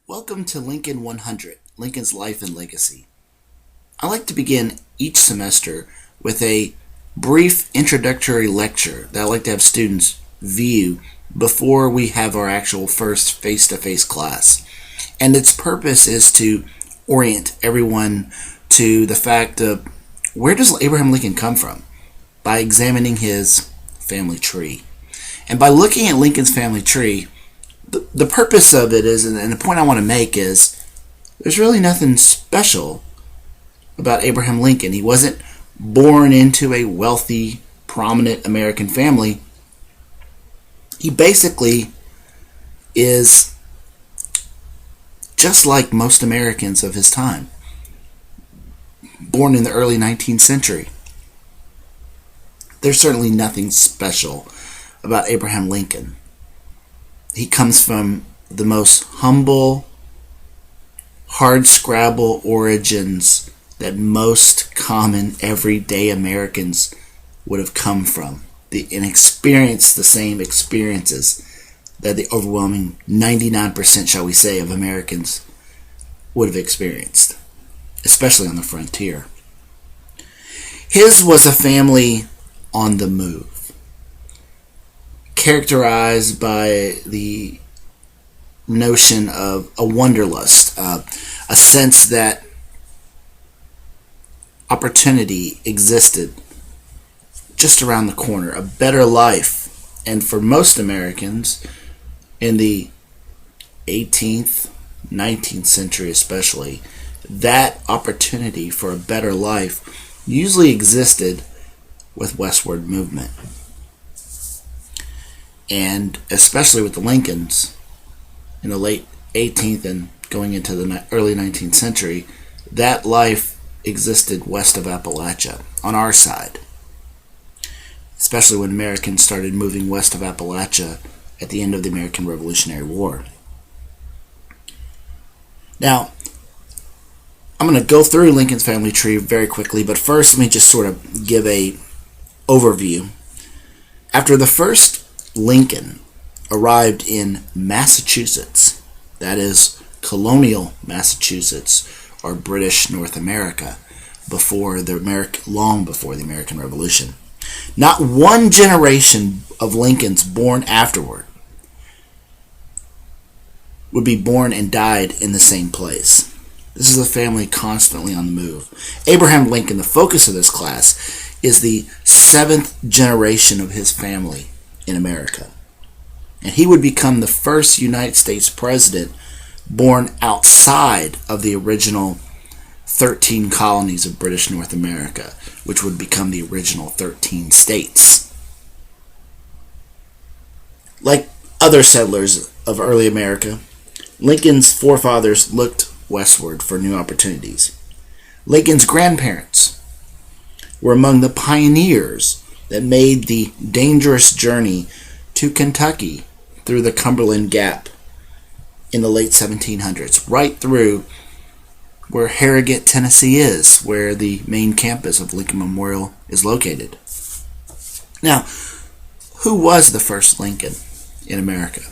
Welcome to LNCN-100, Lincoln's Life and Legacy. I like to begin each semester with a brief introductory lecture that I like to have students view before we have our actual first face-to-face class. And its purpose is to orient everyone to the fact of where does Abraham Lincoln come from by examining his family tree. And by looking at Lincoln's family tree, the purpose of it is, and the point I want to make is, there's really nothing special about Abraham Lincoln. He wasn't born into a wealthy, prominent American family. He basically is just like most Americans of his time, born in the early 19th century. There's certainly nothing special about Abraham Lincoln. He comes from the most humble, hard-scrabble origins that most common, everyday Americans would have come from, and experienced the same experiences that the overwhelming 99%, shall we say, of Americans would have experienced, especially on the frontier. His was a family on the move, characterized by the notion of a wanderlust, a sense that opportunity existed just around the corner, a better life. And for most Americans in the 18th, 19th century especially, that opportunity for a better life usually existed with westward movement. And especially with the Lincolns in the late 18th and going into the early 19th century, that life existed west of Appalachia, on our side. Especially when Americans started moving west of Appalachia at the end of the American Revolutionary War. Now, I'm going to go through Lincoln's family tree very quickly, but first let me just sort of give a overview. After the first Lincoln arrived in Massachusetts, that is colonial Massachusetts or British North America, long before the American Revolution. Not one generation of Lincolns born afterward would be born and died in the same place. This is a family constantly on the move. Abraham Lincoln, the focus of this class, is the seventh generation of his family in America. And he would become the first United States president born outside of the original 13 colonies of British North America, which would become the original 13 states. Like other settlers of early America, Lincoln's forefathers looked westward for new opportunities. Lincoln's grandparents were among the pioneers that made the dangerous journey to Kentucky through the Cumberland Gap in the late 1700s, right through where Harrogate, Tennessee is, where the main campus of Lincoln Memorial is located. Now, who was the first Lincoln in America?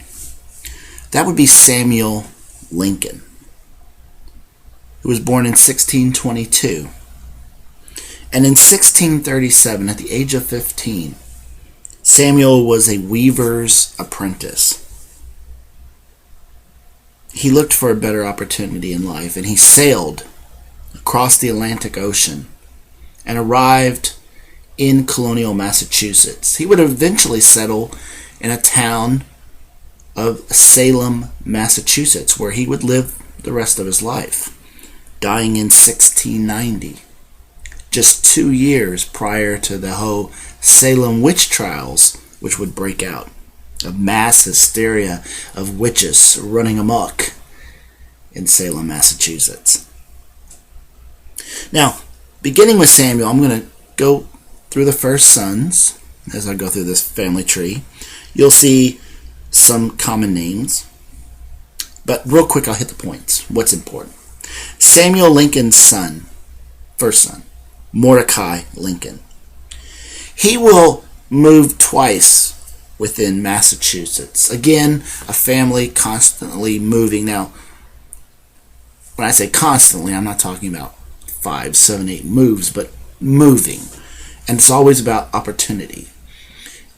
That would be Samuel Lincoln, who was born in 1622. And in 1637, at the age of 15, Samuel was a weaver's apprentice. He looked for a better opportunity in life, and he sailed across the Atlantic Ocean and arrived in colonial Massachusetts. He would eventually settle in a town of Salem, Massachusetts, where he would live the rest of his life, dying in 1690. Just 2 years prior to the whole Salem witch trials, which would break out, of mass hysteria of witches running amok in Salem, Massachusetts. Now, beginning with Samuel, I'm going to go through the first sons as I go through this family tree. You'll see some common names, but real quick I'll hit the points. What's important? Samuel Lincoln's son, first son, Mordecai Lincoln. He will move twice within Massachusetts. Again, a family constantly moving. Now, when I say constantly, I'm not talking about 5, 7, 8 moves, but moving. And it's always about opportunity.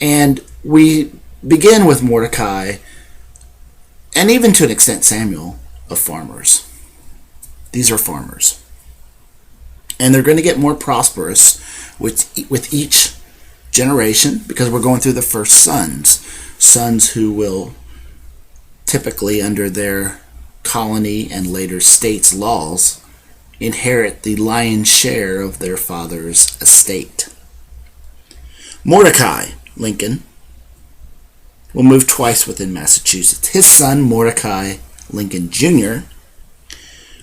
And we begin with Mordecai, and even to an extent Samuel, of farmers. These are farmers. And they're going to get more prosperous with each generation, because we're going through the first sons who will typically, under their colony and later states' laws, inherit the lion's share of their father's estate. Mordecai Lincoln will move twice within Massachusetts. His son, Mordecai Lincoln Jr.,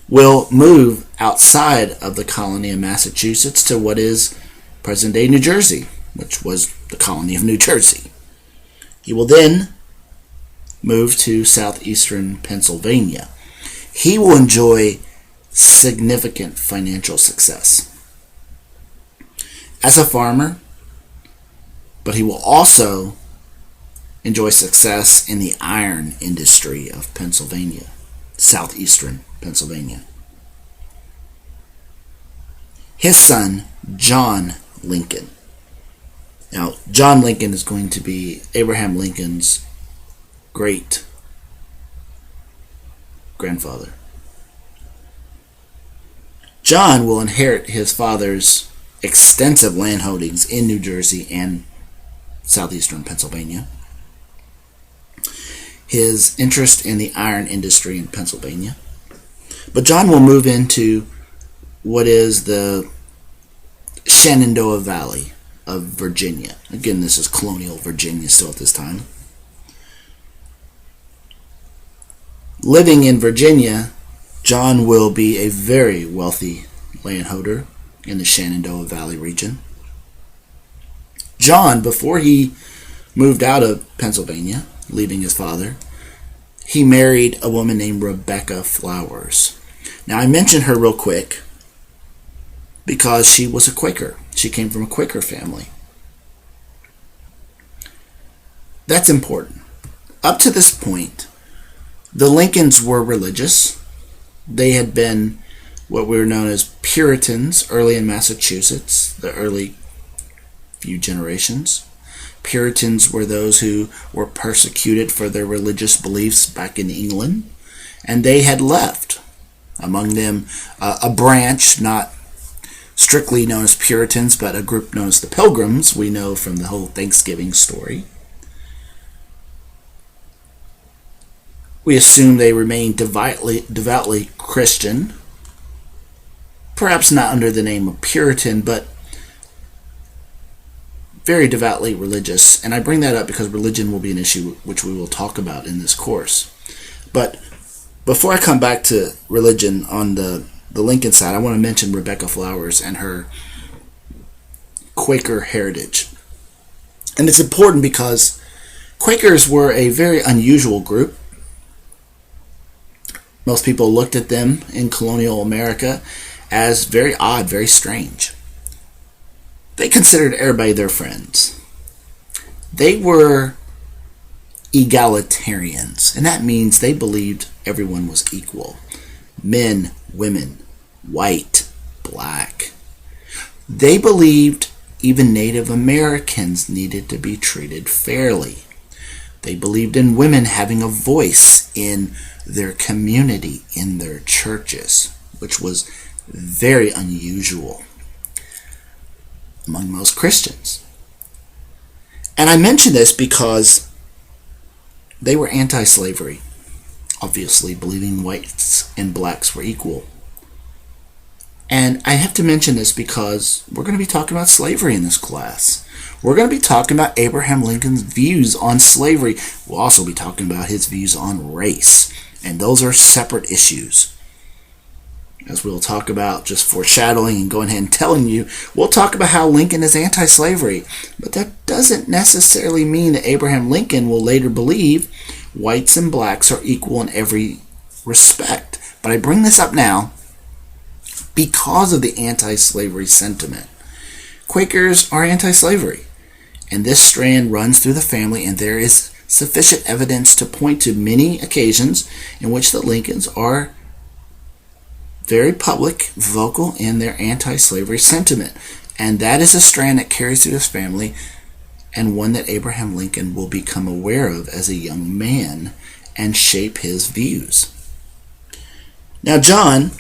will move outside of the colony of Massachusetts to what is present-day New Jersey, which was the colony of New Jersey. He will then move to southeastern Pennsylvania. He will enjoy significant financial success as a farmer, but he will also enjoy success in the iron industry of Pennsylvania, southeastern Pennsylvania. His son, John Lincoln. Now, John Lincoln is going to be Abraham Lincoln's great grandfather. John will inherit his father's extensive land holdings in New Jersey and southeastern Pennsylvania. His interest in the iron industry in Pennsylvania. But John will move into what is the Shenandoah Valley of Virginia. Again, this is colonial Virginia still at this time. Living in Virginia, John will be a very wealthy landholder in the Shenandoah Valley region. John, before he moved out of Pennsylvania, leaving his father, he married a woman named Rebecca Flowers. Now, I mentioned her real quick because she was a Quaker. She came from a Quaker family. That's important. Up to this point, the Lincolns were religious. They had been what were known as Puritans early in Massachusetts, the early few generations. Puritans were those who were persecuted for their religious beliefs back in England, and they had left. Among them, a branch, not strictly known as Puritans, but a group known as the Pilgrims, we know from the whole Thanksgiving story. We assume they remained devoutly Christian, perhaps not under the name of Puritan, but very devoutly religious. And I bring that up because religion will be an issue which we will talk about in this course. But before I come back to religion on the Lincoln side, I want to mention Rebecca Flowers and her Quaker heritage. And it's important because Quakers were a very unusual group. Most people looked at them in colonial America as very odd, very strange. They considered everybody their friends. They were egalitarians, and that means they believed everyone was equal. Men, women, white, black. They believed even Native Americans needed to be treated fairly. They believed in women having a voice in their community, in their churches, which was very unusual among most Christians. And I mention this because they were anti-slavery, obviously believing whites and blacks were equal. And I have to mention this because we're going to be talking about slavery in this class. We're going to be talking about Abraham Lincoln's views on slavery. We'll also be talking about his views on race. And those are separate issues. As we'll talk about, just foreshadowing and going ahead and telling you, we'll talk about how Lincoln is anti-slavery. But that doesn't necessarily mean that Abraham Lincoln will later believe whites and blacks are equal in every respect. But I bring this up now because of the anti-slavery sentiment. Quakers are anti-slavery, and this strand runs through the family, and there is sufficient evidence to point to many occasions in which the Lincolns are very public, vocal in their anti-slavery sentiment. And that is a strand that carries through his family, and one that Abraham Lincoln will become aware of as a young man and shape his views. Now John,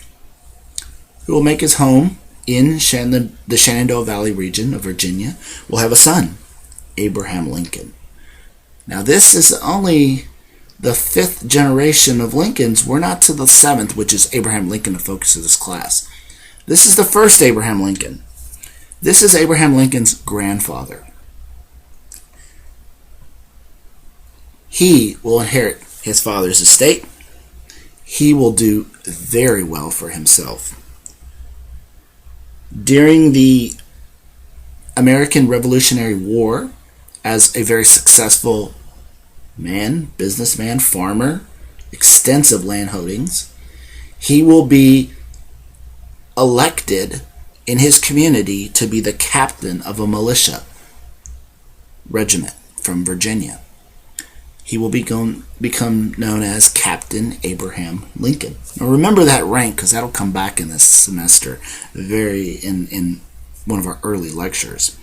who will make his home in the Shenandoah Valley region of Virginia, will have a son, Abraham Lincoln. Now this is only the 5th generation of Lincolns. We're not to the 7th, which is Abraham Lincoln, the focus of this class. This is the first Abraham Lincoln. This is Abraham Lincoln's grandfather. He will inherit his father's estate. He will do very well for himself. During the American Revolutionary War, as a very successful man, businessman, farmer, extensive land holdings, he will be elected in his community to be the captain of a militia regiment from Virginia. He will become known as Captain Abraham Lincoln. Now remember that rank, because that'll come back in this semester in one of our early lectures.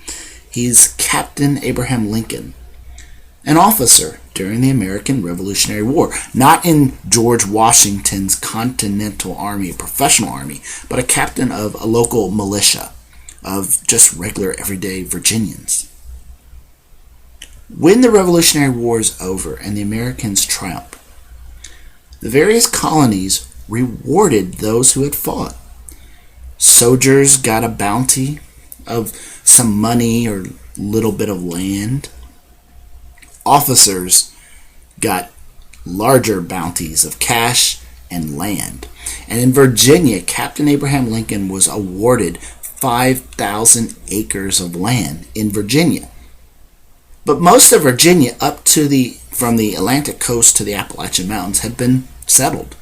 He's Captain Abraham Lincoln, an officer during the American Revolutionary War, not in George Washington's Continental Army, a professional army, but a captain of a local militia of just regular everyday Virginians. When the Revolutionary War is over and the Americans triumph, the various colonies rewarded those who had fought. Soldiers got a bounty of some money or little bit of land. Officers got larger bounties of cash and land. And in Virginia, Captain Abraham Lincoln was awarded 5,000 acres of land in Virginia. But most of Virginia from the Atlantic coast to the Appalachian Mountains had been settled.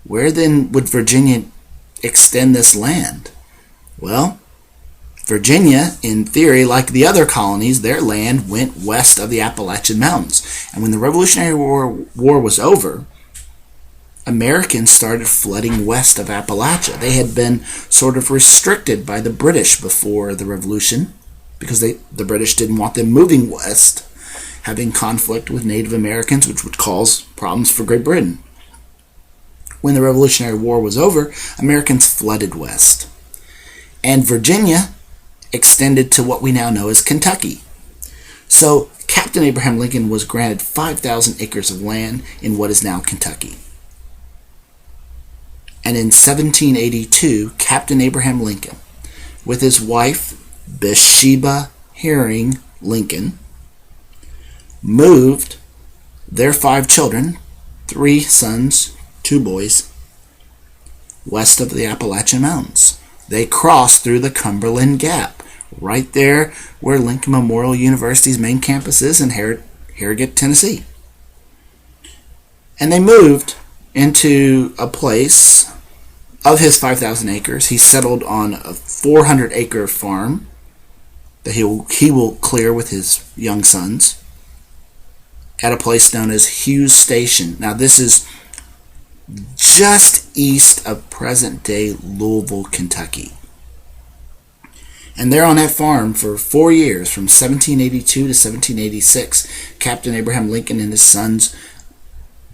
Where then would Virginia extend this land? Well, Virginia, in theory, like the other colonies, their land went west of the Appalachian Mountains. And when the Revolutionary War was over, Americans started flooding west of Appalachia. They had been sort of restricted by the British before the Revolution, because the British didn't want them moving west, having conflict with Native Americans, which would cause problems for Great Britain. When the Revolutionary War was over, Americans flooded west. And Virginia extended to what we now know as Kentucky. So Captain Abraham Lincoln was granted 5,000 acres of land in what is now Kentucky. And in 1782, Captain Abraham Lincoln, with his wife, Bathsheba Herring Lincoln, moved their 5 children, 3 sons, 2 boys, west of the Appalachian Mountains. They crossed through the Cumberland Gap, right there where Lincoln Memorial University's main campus is in Harrogate, Tennessee. And they moved into a place of his 5,000 acres. He settled on a 400-acre farm that he will clear with his young sons at a place known as Hughes Station. Now this is just east of present-day Louisville, Kentucky. And there on that farm for 4 years, from 1782 to 1786, Captain Abraham Lincoln and his sons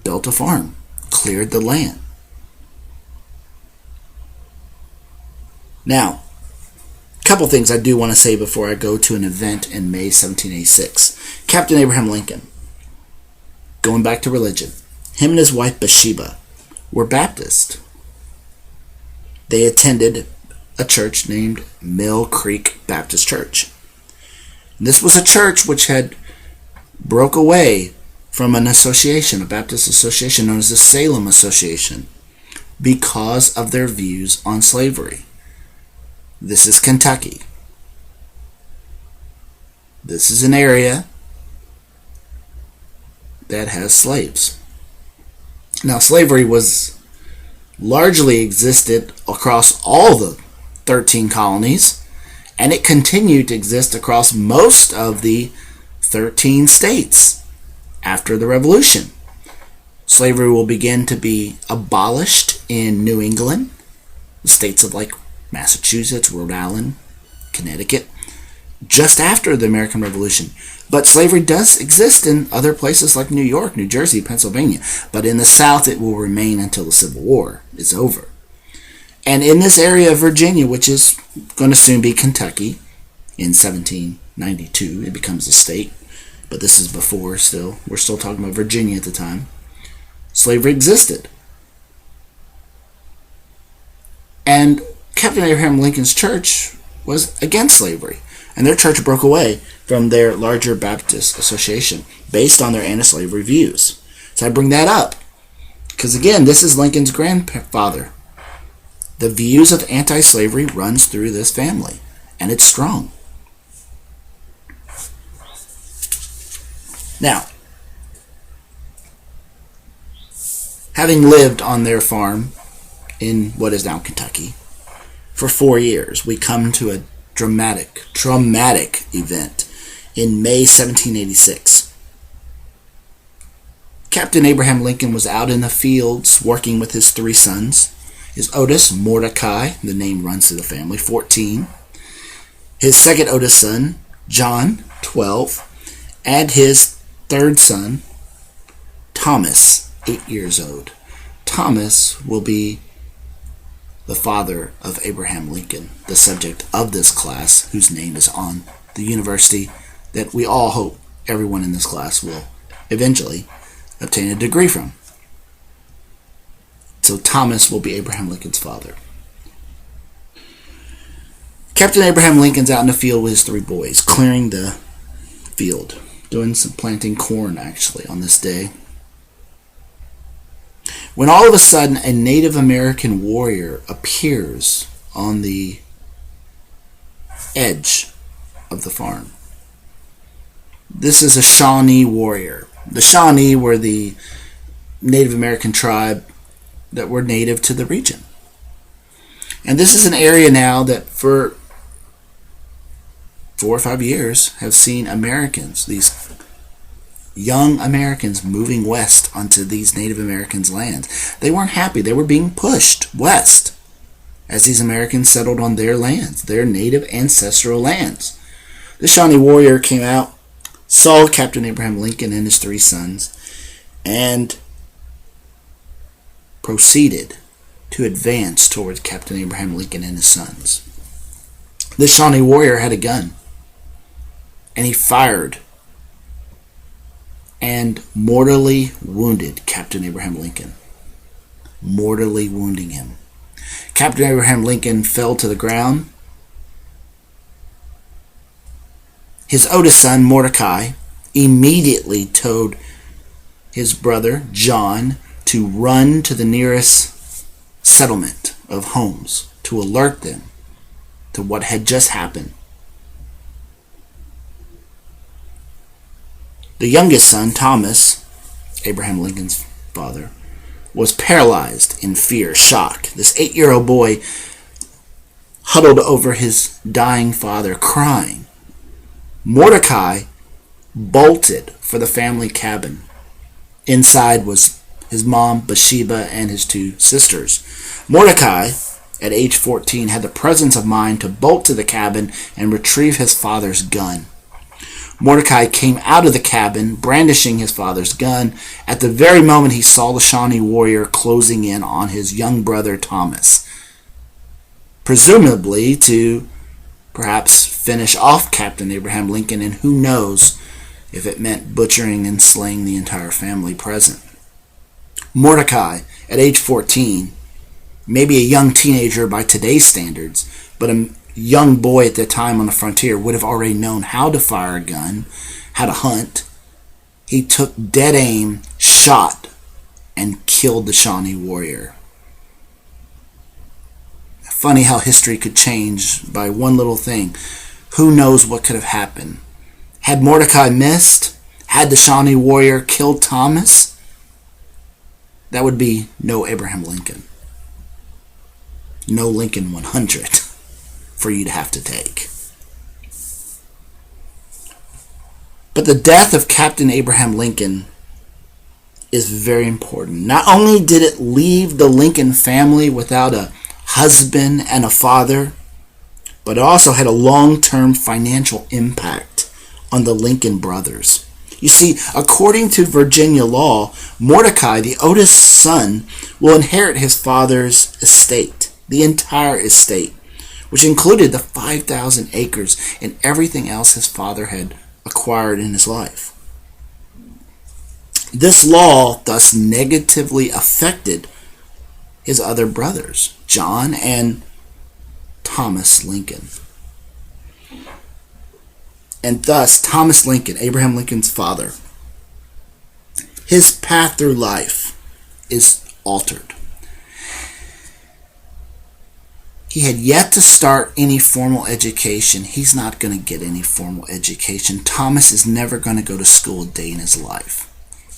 built a farm, cleared the land. Now, a couple things I do want to say before I go to an event in May 1786. Captain Abraham Lincoln, going back to religion, him and his wife Bathsheba were Baptist. They attended a church named Mill Creek Baptist Church. This was a church which had broke away from an association, a Baptist association known as the Salem Association, because of their views on slavery. This is Kentucky. This is an area that has slaves. Now, slavery was largely existed across all the 13 colonies, and it continued to exist across most of the 13 states after the Revolution. Slavery will begin to be abolished in New England the states of like Massachusetts, Rhode Island, Connecticut, just after the American Revolution. But slavery does exist in other places like New York, New Jersey, Pennsylvania. But in the South, it will remain until the Civil War is over. And in this area of Virginia, which is going to soon be Kentucky, in 1792, it becomes a state. But this is before still. We're still talking about Virginia at the time. Slavery existed. And Captain Abraham Lincoln's church was against slavery. And their church broke away from their larger Baptist association based on their anti-slavery views. So I bring that up because, again, this is Lincoln's grandfather. The views of anti-slavery runs through this family, and it's strong. Now, having lived on their farm in what is now Kentucky for 4 years, we come to a dramatic event in May 1786. Captain Abraham Lincoln was out in the fields working with his 3 sons. His oldest, Mordecai, the name runs through the family, 14. His second oldest son, John, 12. And his third son, Thomas, 8 years old. Thomas will be the father of Abraham Lincoln, the subject of this class, whose name is on the university that we all hope everyone in this class will eventually obtain a degree from. So Thomas will be Abraham Lincoln's father. Captain Abraham Lincoln's out in the field with his 3 boys, clearing the field, doing some planting corn actually on this day, when all of a sudden a Native American warrior appears on the edge of the farm. This is a Shawnee warrior. The Shawnee were the Native American tribe that were native to the region. And this is an area now that for 4 or 5 years have seen Americans, these young Americans, moving west onto these Native Americans' lands. They weren't happy. They were being pushed west as these Americans settled on their lands, their native ancestral lands. The Shawnee warrior came out, saw Captain Abraham Lincoln and his 3 sons, and proceeded to advance towards Captain Abraham Lincoln and his sons. The Shawnee warrior had a gun, and he fired and mortally wounded Captain Abraham Lincoln, mortally wounding him. Captain Abraham Lincoln fell to the ground. His oldest son, Mordecai, immediately told his brother, John, to run to the nearest settlement of homes to alert them to what had just happened. The youngest son, Thomas, Abraham Lincoln's father, was paralyzed in fear, shock. This 8-year-old boy huddled over his dying father, crying. Mordecai bolted for the family cabin. Inside was his mom, Bathsheba, and his 2 sisters. Mordecai, at age 14, had the presence of mind to bolt to the cabin and retrieve his father's gun. Mordecai came out of the cabin, brandishing his father's gun, at the very moment he saw the Shawnee warrior closing in on his young brother Thomas, presumably to perhaps finish off Captain Abraham Lincoln, and who knows if it meant butchering and slaying the entire family present. Mordecai, at age 14, maybe a young teenager by today's standards, but a young boy at the time on the frontier, would have already known how to fire a gun, how to hunt. He took dead aim, shot, and killed the Shawnee warrior. Funny how history could change by one little thing. Who knows what could have happened? Had Mordecai missed? Had the Shawnee warrior killed Thomas? That would be no Abraham Lincoln. No Lincoln 100 for you to have to take. But the death of Captain Abraham Lincoln is very important. Not only did it leave the Lincoln family without a husband and a father, but it also had a long-term financial impact on the Lincoln brothers. You see, according to Virginia law, Mordecai, the oldest son, will inherit his father's estate, the entire estate, which included the 5,000 acres and everything else his father had acquired in his life. This law thus negatively affected his other brothers, John and Thomas Lincoln. And thus, Thomas Lincoln, Abraham Lincoln's father, his path through life is altered. He had yet to start any formal education. He's not going to get any formal education. Thomas is never going to go to school a day in his life.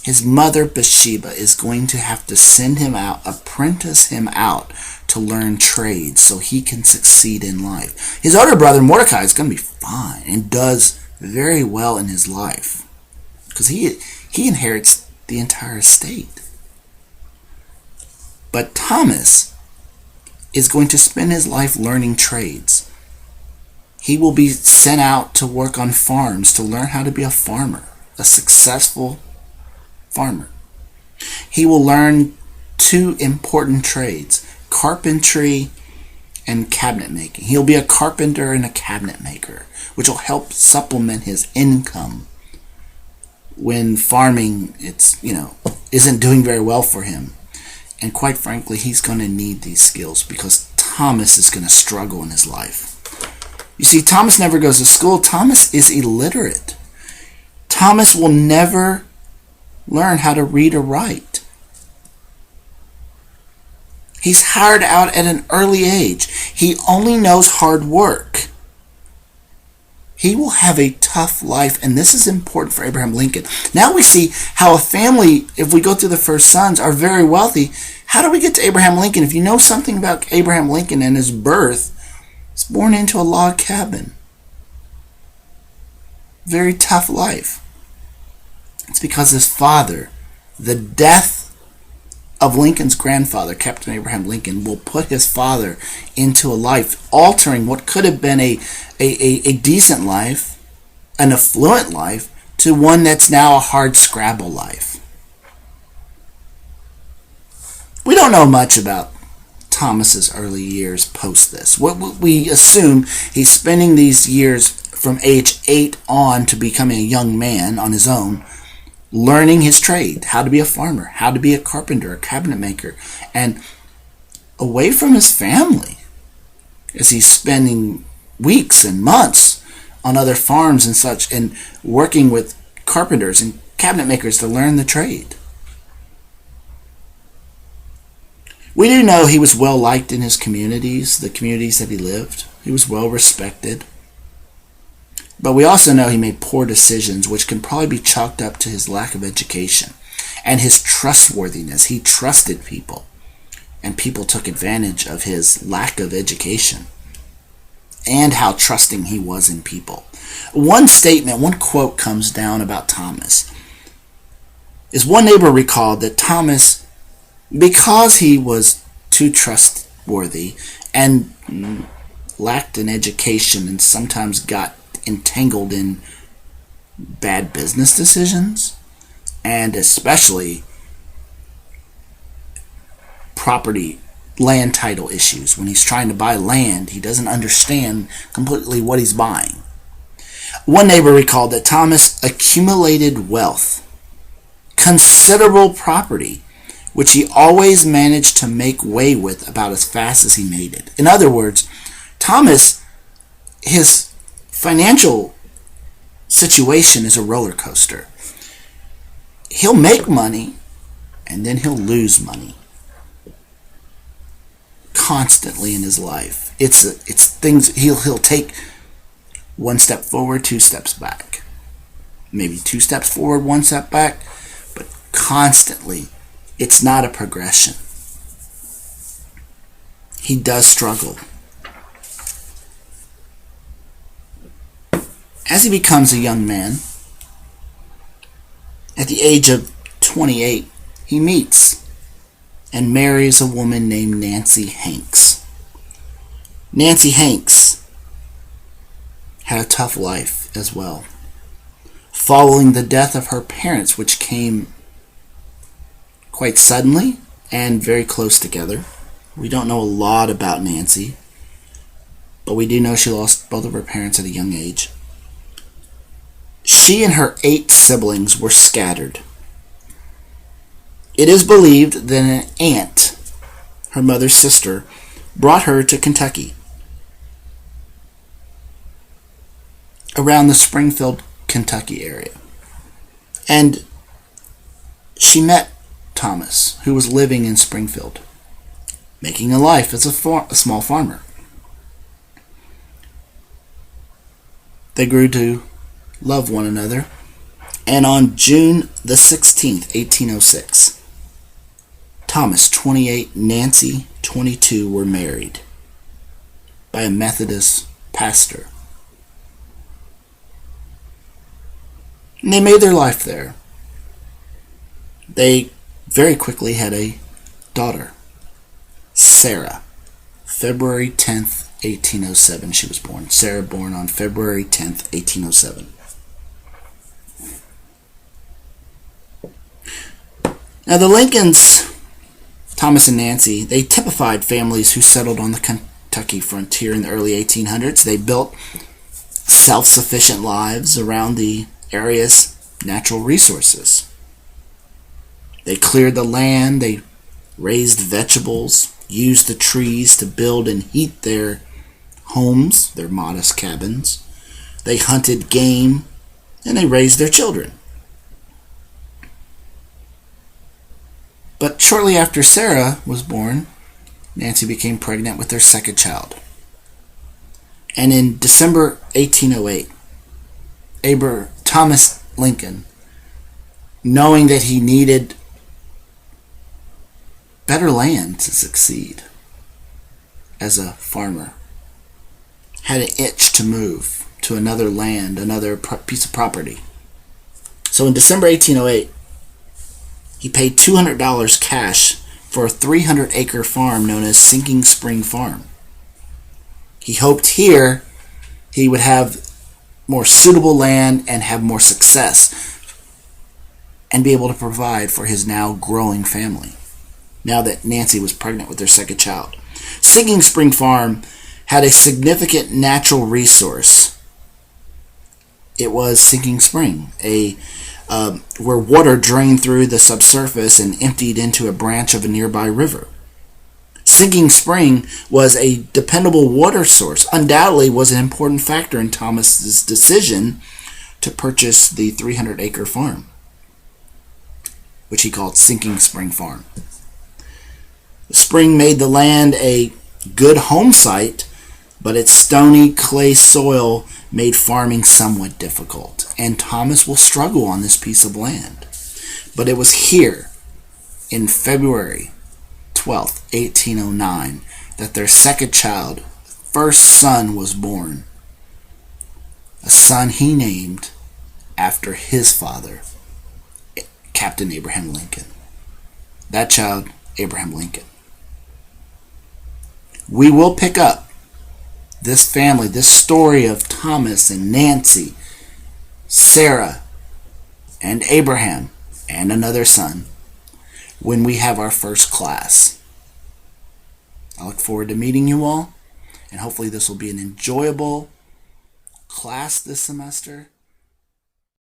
His mother, Bathsheba, is going to have to send him out, apprentice him out to learn trades so he can succeed in life. His older brother, Mordecai, is going to be fine and does very well in his life because he inherits the entire estate. But Thomas is going to spend his life learning trades. He will be sent out to work on farms to learn how to be a farmer, a successful farmer. He will learn two important trades, carpentry and cabinet making. He'll be a carpenter and a cabinet maker, which will help supplement his income when farming isn't doing very well for him. And quite frankly, he's going to need these skills because Thomas is going to struggle in his life. You see, Thomas never goes to school. Thomas is illiterate. Thomas will never learn how to read or write. He's hired out at an early age. He only knows hard work. He will have a tough life, and this is important for Abraham Lincoln. Now we see how a family, if we go through the first sons, are very wealthy. How do we get to Abraham Lincoln? If you know something about Abraham Lincoln and his birth, he's born into a log cabin. Very tough life. It's because his father, the death of Lincoln's grandfather, Captain Abraham Lincoln, will put his father into a life altering what could have been a decent life, an affluent life, to one that's now a hard scrabble life. We don't know much about Thomas's early years post this. What we assume he's spending these years from age 8 on to becoming a young man on his own, learning his trade, how to be a farmer, how to be a carpenter, a cabinet maker, and away from his family as he's spending weeks and months on other farms and such and working with carpenters and cabinet makers to learn the trade. We do know he was well liked in his communities, the communities that he lived. He was well respected. But we also know he made poor decisions, which can probably be chalked up to his lack of education and his trustworthiness. He trusted people, and people took advantage of his lack of education and how trusting he was in people. One statement, one quote comes down about Thomas. Is one neighbor recalled that Thomas, because he was too trustworthy and lacked an education and sometimes got entangled in bad business decisions and especially property land title issues. When he's trying to buy land, he doesn't understand completely what he's buying. One neighbor recalled that Thomas accumulated wealth, considerable property, which he always managed to make way with about as fast as he made it. In other words, Thomas, his financial situation is a roller coaster. He'll make money and then he'll lose money constantly in his life. It's things he'll take one step forward, 2 steps back. Maybe 2 steps forward, 1 step back, but constantly it's not a progression. He does struggle. As he becomes a young man, at the age of 28, he meets and marries a woman named Nancy Hanks. Nancy Hanks had a tough life as well. Following the death of her parents, which came quite suddenly and very close together. We don't know a lot about Nancy, but we do know she lost both of her parents at a young age. She and her 8 siblings were scattered. It is believed that an aunt, her mother's sister, brought her to Kentucky around the Springfield, Kentucky area. And she met Thomas, who was living in Springfield, making a life as a small farmer. They grew to love one another, and on June the 16th, 1806, Thomas, 28, Nancy, 22, were married by a Methodist pastor. And they made their life there. They very quickly had a daughter, Sarah. February 10th, 1807, she was born. Sarah born on February 10th, 1807. Now the Lincolns, Thomas and Nancy, they typified families who settled on the Kentucky frontier in the early 1800s. They built self-sufficient lives around the area's natural resources. They cleared the land, they raised vegetables, used the trees to build and heat their homes, their modest cabins. They hunted game, and they raised their children. But shortly after Sarah was born, Nancy became pregnant with their second child. And in December 1808, Thomas Lincoln, knowing that he needed better land to succeed as a farmer, had an itch to move to another land, another piece of property. So in December 1808, he paid $200 cash for a 300-acre farm known as Sinking Spring Farm. He hoped here he would have more suitable land and have more success and be able to provide for his now growing family, now that Nancy was pregnant with their second child. Sinking Spring Farm had a significant natural resource. It was Sinking Spring, where water drained through the subsurface and emptied into a branch of a nearby river. Sinking Spring was a dependable water source, undoubtedly was an important factor in Thomas's decision to purchase the 300-acre farm, which he called Sinking Spring Farm. The spring made the land a good home site, but its stony clay soil made farming somewhat difficult, and Thomas will struggle on this piece of land. But it was here, in February 12th, 1809, that their second child, first son, was born. A son he named after his father, Captain Abraham Lincoln. That child, Abraham Lincoln. We will pick up this family, this story of Thomas and Nancy, Sarah, and Abraham, and another son, when we have our first class. I look forward to meeting you all, and hopefully this will be an enjoyable class this semester.